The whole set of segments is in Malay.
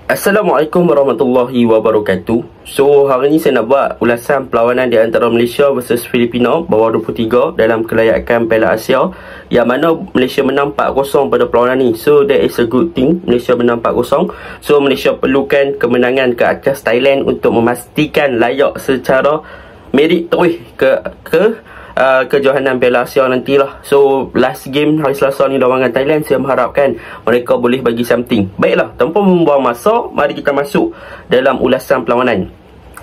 Assalamualaikum warahmatullahi wabarakatuh. So, hari ni saya nak buat ulasan perlawanan di antara Malaysia versus Filipina bawah 23 dalam kelayakan Piala Asia, yang mana Malaysia menang 4-0 pada perlawanan ni. So, that is a good thing. Malaysia menang 4-0. So, Malaysia perlukan kemenangan ke atas Thailand untuk memastikan layak secara merit terus ke kejohanan Piala Asia nantilah. So, last game hari Selasa ni lawan Thailand, saya mengharapkan mereka boleh bagi something. Baiklah, tanpa membuang masa, mari kita masuk dalam ulasan perlawanan.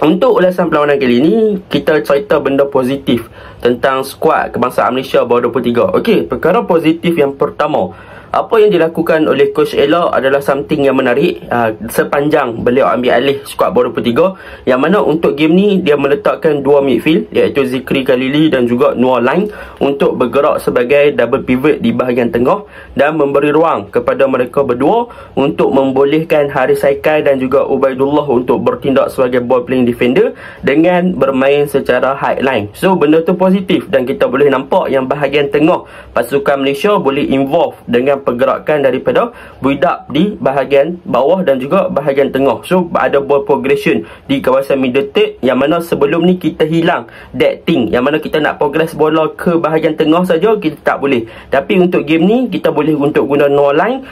Untuk ulasan perlawanan kali ini, kita cerita benda positif tentang skuad kebangsaan Malaysia bawah 23. Okey, perkara positif yang pertama, apa yang dilakukan oleh Coach Ella adalah something yang menarik sepanjang beliau ambil alih skuad bawah 23, yang mana untuk game ni dia meletakkan dua midfield, iaitu Zikri Khalili dan juga Noor Line, untuk bergerak sebagai double pivot di bahagian tengah dan memberi ruang kepada mereka berdua untuk membolehkan Haris Haikal dan juga Ubaidullah untuk bertindak sebagai ball playing defender dengan bermain secara high line. So, benda tu positif dan kita boleh nampak yang bahagian tengah pasukan Malaysia boleh involve dengan pergerakan daripada build-up di bahagian bawah dan juga bahagian tengah. So, ada ball progression di kawasan middle third, yang mana sebelum ni kita hilang that thing, yang mana kita nak progress bola ke bahagian tengah saja kita tak boleh. Tapi untuk game ni kita boleh untuk guna Noor Line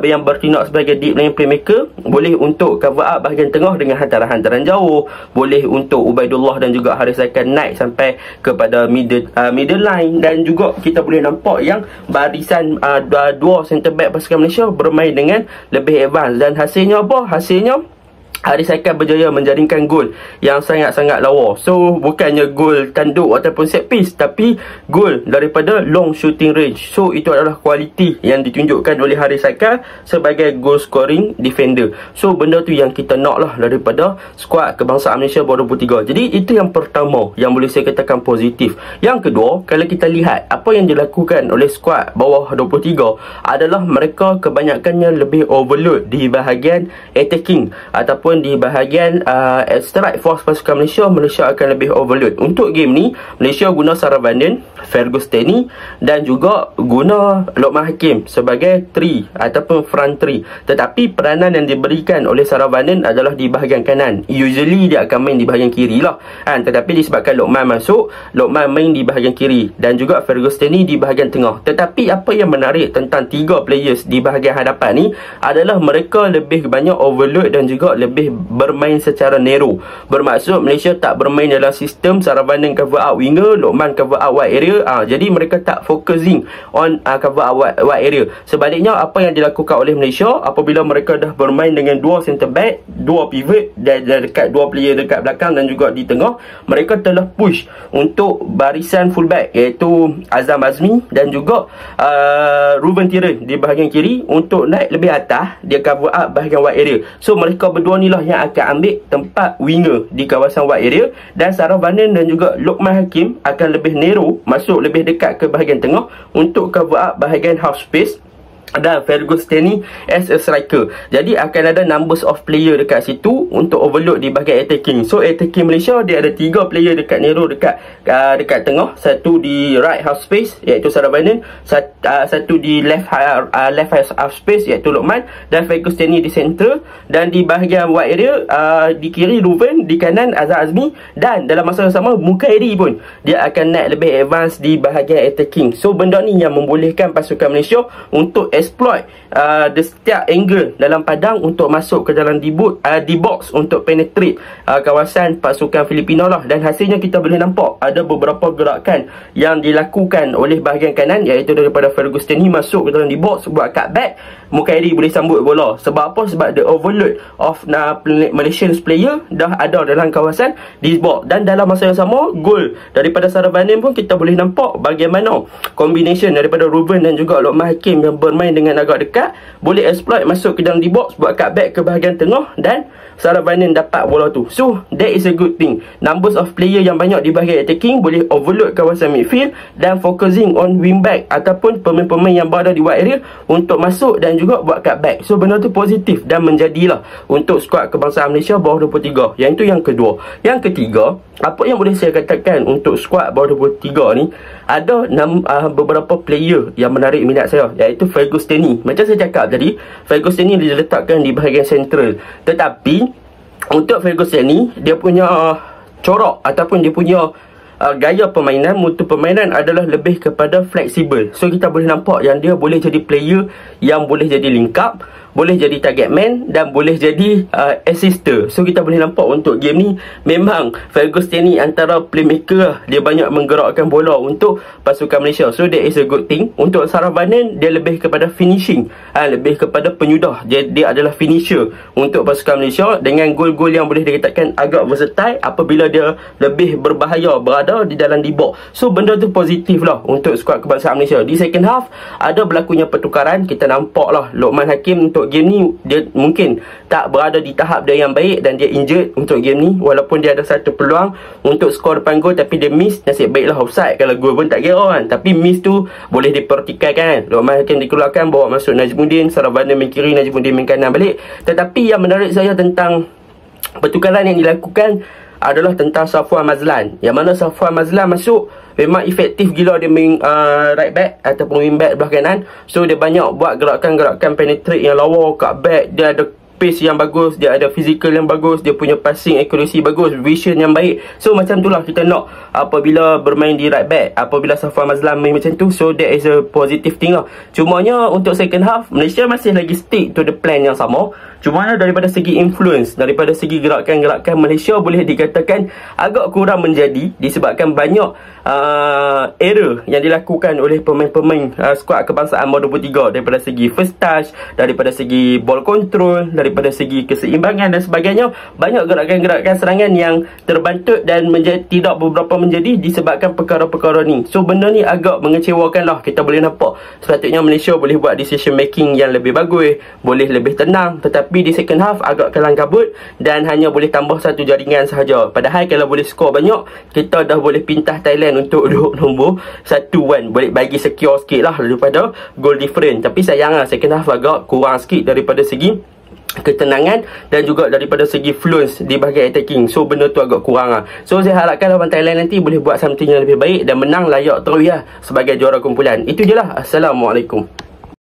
yang bertindak sebagai deep lane playmaker, boleh untuk cover up bahagian tengah dengan hantaran-hantaran jauh, boleh untuk Ubaidullah dan juga Haris akan naik sampai kepada middle line, dan juga kita boleh nampak yang barisan dua centre back pasukan Malaysia bermain dengan lebih advance. Dan hasilnya apa? Hasilnya Haris Haikal berjaya menjaringkan gol yang sangat-sangat lawa. So, bukannya gol tanduk ataupun set piece, tapi gol daripada long shooting range. So, itu adalah kualiti yang ditunjukkan oleh Haris Haikal sebagai goal scoring defender. So, benda tu yang kita nak lah daripada skuad kebangsaan Malaysia bawah 23. Jadi, itu yang pertama yang boleh saya katakan positif. Yang kedua, kalau kita lihat apa yang dilakukan oleh skuad bawah 23 adalah mereka kebanyakannya lebih overload di bahagian attacking ataupun di bahagian strike force pasukan Malaysia akan lebih overload. Untuk game ni, Malaysia guna Saravanan, Fergusteni dan juga guna Lokman Hakim sebagai 3 ataupun front 3. Tetapi peranan yang diberikan oleh Saravanan adalah di bahagian kanan. Usually dia akan main di bahagian kiri lah kan? Tetapi disebabkan Lokman masuk, Lokman main di bahagian kiri dan juga Fergusteni di bahagian tengah. Tetapi apa yang menarik tentang 3 players di bahagian hadapan ni adalah mereka lebih banyak overload dan juga lebih bermain secara narrow. Bermaksud Malaysia tak bermain dalam sistem Saravanan cover out winger, Lokman cover out wide area. Jadi mereka tak focusing on cover out wide area. Sebaliknya, apa yang dilakukan oleh Malaysia apabila mereka dah bermain dengan dua centre back, dua pivot dan dekat dua player dekat belakang dan juga di tengah, mereka telah push untuk barisan fullback, iaitu Azam Azmi dan juga Ruben Tiran di bahagian kiri untuk naik lebih atas, dia cover up bahagian wide area. So, mereka berdua ni lah yang akan ambil tempat winger di kawasan wide area, dan Saravanan dan juga Lokman Hakim akan lebih narrow, masuk lebih dekat ke bahagian tengah untuk cover up bahagian half space, dan Fergusteni as a striker. Jadi akan ada numbers of player dekat situ untuk overload di bahagian attacking. So, attacking Malaysia dia ada 3 player dekat narrow dekat tengah, satu di right half space iaitu Saravanan, satu di left half space iaitu Lokman, dan Fergusteni di center, dan di bahagian wide area di kiri Ruben, di kanan Azam Azmi, dan dalam masa yang sama Mukairi pun dia akan naik lebih advance di bahagian attacking. So, benda ni yang membolehkan pasukan Malaysia untuk exploit setiap angle dalam padang untuk masuk ke dalam di box untuk penetrate kawasan pasukan Filipina lah. Dan hasilnya kita boleh nampak ada beberapa gerakan yang dilakukan oleh bahagian kanan, iaitu daripada Fergusteni masuk ke dalam di box buat cutback, Mukairi boleh sambut bola. Sebab apa? Sebab the overload of Malaysian player dah ada dalam kawasan di box. Dan dalam masa yang sama, gol daripada Saravanan pun kita boleh nampak bagaimana combination daripada Ruben dan juga Lokman Hakim yang bermain dengan agak dekat boleh exploit masuk ke dalam di box buat cutback ke bahagian tengah, dan Saravanan dapat bola tu. So, that is a good thing. Numbers of player yang banyak di bahagian attacking boleh overload kawasan midfield dan focusing on wingback ataupun pemain-pemain yang berada di wide area untuk masuk dan dan juga buat cutback. So benda tu positif dan menjadilah untuk skuad kebangsaan Malaysia bawah 23. Yang itu yang kedua. Yang ketiga, apa yang boleh saya katakan untuk skuad bawah 23 ni, ada beberapa player yang menarik minat saya, iaitu Fergus Denny. Macam saya cakap tadi, Fergus Denny diletakkan di bahagian sentral, tetapi untuk Fergus Denny, dia punya corak ataupun dia punya gaya permainan, mutu permainan adalah lebih kepada fleksibel. So kita boleh nampak yang dia boleh jadi player yang boleh jadi link up, boleh jadi target man dan boleh jadi assister. So kita boleh nampak untuk game ni memang Fergus Denny antara playmaker lah. Dia banyak menggerakkan bola untuk pasukan Malaysia. So that is a good thing. Untuk Saravanan, dia lebih kepada finishing, lebih kepada penyudah. Dia adalah finisher untuk pasukan Malaysia dengan gol-gol yang boleh dikatakan agak versatile apabila dia lebih berbahaya berada di dalam D-box. So benda tu positif lah untuk skuad kebangsaan Malaysia. Di second half ada berlakunya pertukaran. Kita nampak lah Luqman Hakim untuk game ni dia mungkin tak berada di tahap dia yang baik dan dia injured untuk game ni. Walaupun dia ada satu peluang untuk skor depan gol tapi dia miss. Nasib baiklah offside. Kalau gol pun tak kira kan, tapi miss tu boleh dipertikaikan kan. Luqman Hakim dikeluarkan, bawa masuk Najmuddin, Saravanan main kiri, Najmuddin main kanan balik. Tetapi yang menarik saya tentang pertukaran yang dilakukan adalah tentang Safwan Mazlan. Yang mana Safwan Mazlan masuk memang efektif gila. Dia main right back ataupun wing back belah kanan. So dia banyak buat gerakan-gerakan penetrate yang lawa kat back. Dia ada pace yang bagus, dia ada physical yang bagus, dia punya passing accuracy bagus, vision yang baik. So macam itulah kita nak apabila bermain di right back, apabila Safwan Mazlan main macam tu. So that is a positive thing lah. Cumanya untuk second half, Malaysia masih lagi stick to the plan yang sama. Cumanya daripada segi influence, daripada segi gerakan-gerakan, Malaysia boleh dikatakan agak kurang menjadi disebabkan banyak error yang dilakukan oleh pemain-pemain skuad kebangsaan bawah 23 daripada segi first touch, daripada segi ball control, daripada segi keseimbangan dan sebagainya. Banyak gerakan-gerakan serangan yang terbantut dan tidak beberapa menjadi disebabkan perkara-perkara ni. So benda ni agak mengecewakan lah. Kita boleh nampak sepatutnya Malaysia boleh buat decision making yang lebih bagus, boleh lebih tenang, tetapi di second half agak kelang kabut dan hanya boleh tambah satu jaringan sahaja. Padahal kalau boleh skor banyak, kita dah boleh pintah Thailand untuk duduk nombor 1-1. Boleh bagi secure sikit lah daripada goal different. Tapi sayang lah second half agak kurang sikit daripada segi ketenangan dan juga daripada segi fluence di bahagian attacking. So benda tu agak kurang lah. So saya harapkan lawan Thailand nanti boleh buat something yang lebih baik dan menang layak terus lah sebagai juara kumpulan. Itu je lah. Assalamualaikum.